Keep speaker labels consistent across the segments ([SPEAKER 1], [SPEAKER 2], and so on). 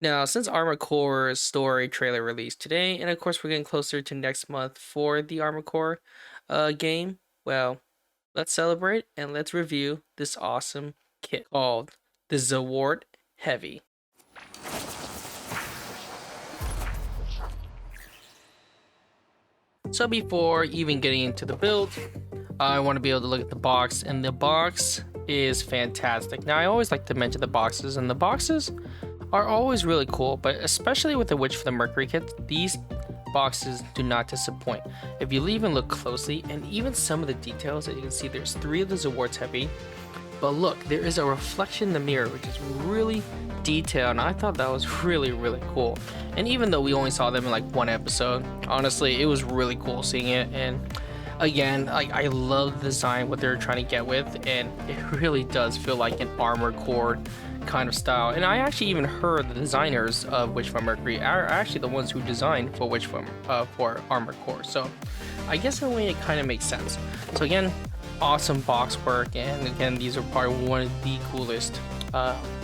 [SPEAKER 1] Now, since Armored Core's story trailer released today, and of course we're getting closer to next month for the Armored Core game, well, let's celebrate and let's review this awesome kit called the Zowort Heavy. So before even getting into the build, I want to be able to look at the box, and the box is fantastic. Now, I always like to mention the boxes, and the boxes are always really cool, but especially with the Witch for the Mercury kit, these boxes do not disappoint. If you even look closely, and even some of the details that you can see, there's 3 of the Zoworts Heavy, but look, there is a reflection in the mirror, which is really detailed, and I thought that was really cool. And even though we only saw them in like 1 episode, honestly, it was really cool seeing it. And again, I love the design, what they're trying to get with, and it really does feel like an Armored Core kind of style. And I actually even heard the designers of Witch from Mercury are actually the ones who designed for Witch from for Armored Core. So I guess in a way it kind of makes sense. So again, awesome box work, and again, these are probably one of the coolest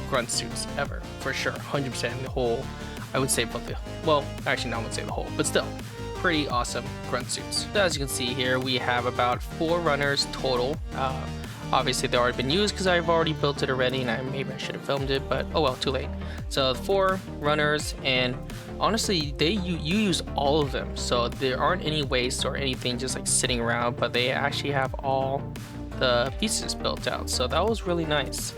[SPEAKER 1] grunt suits ever, for sure. 100% in the whole, I would say, both the, well, actually, no, I wouldn't say the whole, but still, pretty awesome grunt suits. So as you can see here, we have about 4 runners total. Obviously, they've already been used because I've already built it already, and maybe I should have filmed it, but oh well, too late. So 4 runners, and honestly, you use all of them, so there aren't any waste or anything just like sitting around, but they actually have all the pieces built out. So that was really nice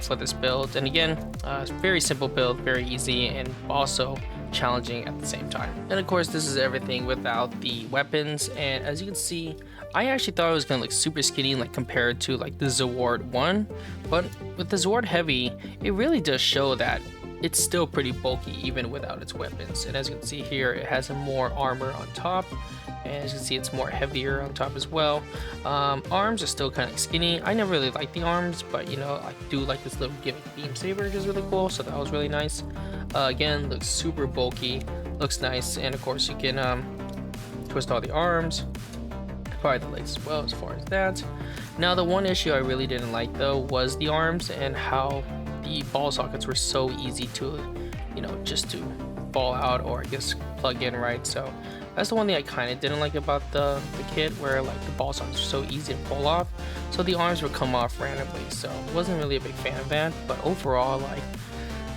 [SPEAKER 1] for this build. And again, it's a very simple build, very easy, and also challenging at the same time. And of course, this is everything without the weapons. And as you can see, I actually thought it was gonna look super skinny, like compared to like the Zowort 1, but with the Zowort Heavy, it really does show that it's still pretty bulky even without its weapons. And as you can see here, it has more armor on top, and as you can see, it's more heavier on top as well. Arms are still kind of skinny. I never really liked the arms, but you know, I do like this little gimmick beam saber, which is really cool, so that was really nice. Again, looks super bulky, looks nice, and of course you can twist all the arms, probably the legs as well as far as that. Now, the one issue I really didn't like though was the arms and how the ball sockets were so easy to, you know, just to ball out or I guess plug in, right? So that's the one thing I kind of didn't like about the kit, where like the ball sockets are so easy to pull off, so the arms would come off randomly. So wasn't really a big fan of that, but overall, like,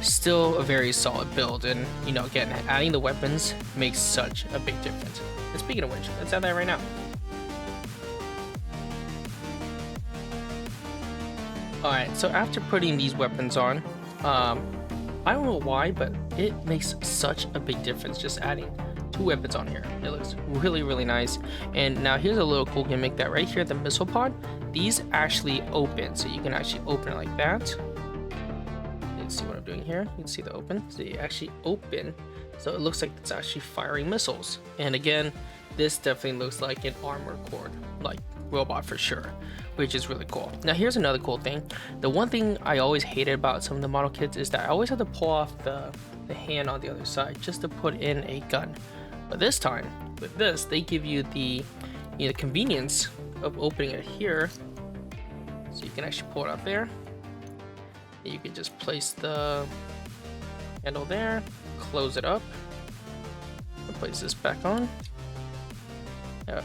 [SPEAKER 1] still a very solid build. And you know, again, adding the weapons makes such a big difference. And speaking of which, let's add that right now. Alright, so after putting these weapons on, I don't know why, but it makes such a big difference just adding 2 weapons on here. It looks really nice. And now here's a little cool gimmick, that right here, the missile pod, these actually open, so you can actually open it like that. You can see what I'm doing here. You can see the open, so you actually open, so it looks like it's actually firing missiles. And again, this definitely looks like an Armored Core like robot for sure, which is really cool. Now here's another cool thing. The one thing I always hated about some of the model kits is that I always have to pull off the hand on the other side just to put in a gun. But this time with this, they give you the, you know, convenience of opening it here, so you can actually pull it out there. You can just place the handle there, close it up, and place this back on.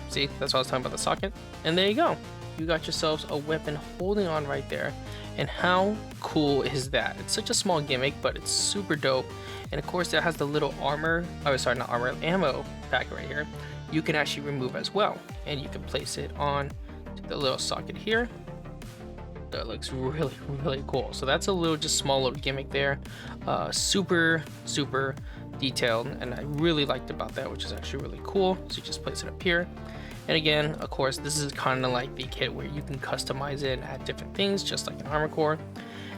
[SPEAKER 1] See, that's what I was talking about, the socket. And there you go. You got yourselves a weapon holding on right there. And how cool is that? It's such a small gimmick, but it's super dope. And of course, it has the little armor, oh sorry, not armor, ammo packet right here. You can actually remove as well. And you can place it on to the little socket here. That looks really cool. So that's a little, just small little gimmick there. Super detailed, and I really liked about that, which is actually really cool. So you just place it up here. And again, of course, this is kind of like the kit where you can customize it and add different things, just like an Armored Core.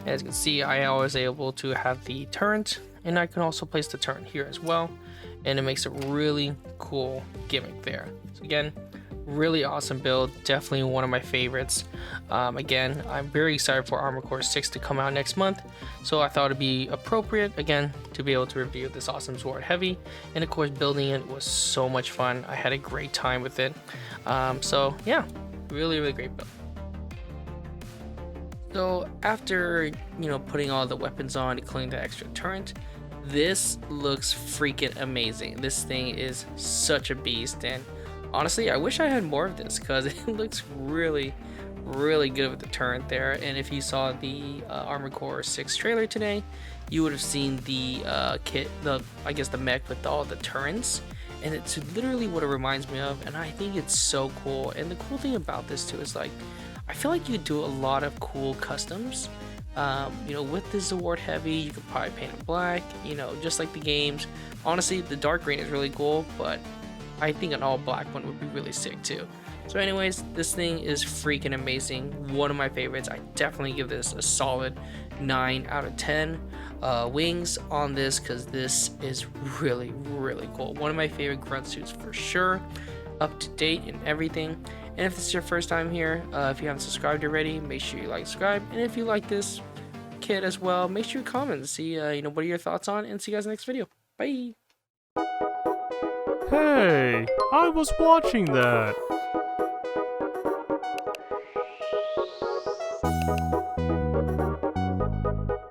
[SPEAKER 1] And as you can see, I was able to have the turret, and I can also place the turret here as well. And it makes a really cool gimmick there. So again, really awesome build, definitely one of my favorites. Again, I'm very excited for Armored Core 6 to come out next month, so I thought it'd be appropriate again to be able to review this awesome Zowort Heavy. And of course, building it was so much fun. I had a great time with it. So yeah, really great build. So after, you know, putting all the weapons on, including the extra turret, This looks freaking amazing. This thing is such a beast, and honestly, I wish I had more of this because it looks really good with the turret there. And if you saw the Armored Core 6 trailer today, you would have seen the kit, I guess the mech with all the turrets, and it's literally what it reminds me of, and I think it's so cool. And the cool thing about this too is, like, I feel like you could do a lot of cool customs. You know, with the Zowort Heavy, you could probably paint it black, you know, just like the games. Honestly, the dark green is really cool, but I think an all black one would be really sick too. So anyways, this thing is freaking amazing. One of my favorites. I definitely give this a solid 9 out of 10 wings on this, because this is really cool. One of my favorite grunt suits for sure. Up to date and everything. And if this is your first time here, if you haven't subscribed already, make sure you like, subscribe. And if you like this kit as well, make sure you comment and see you know, what are your thoughts on, and see you guys in the next video. Bye.
[SPEAKER 2] Hey, I was watching that.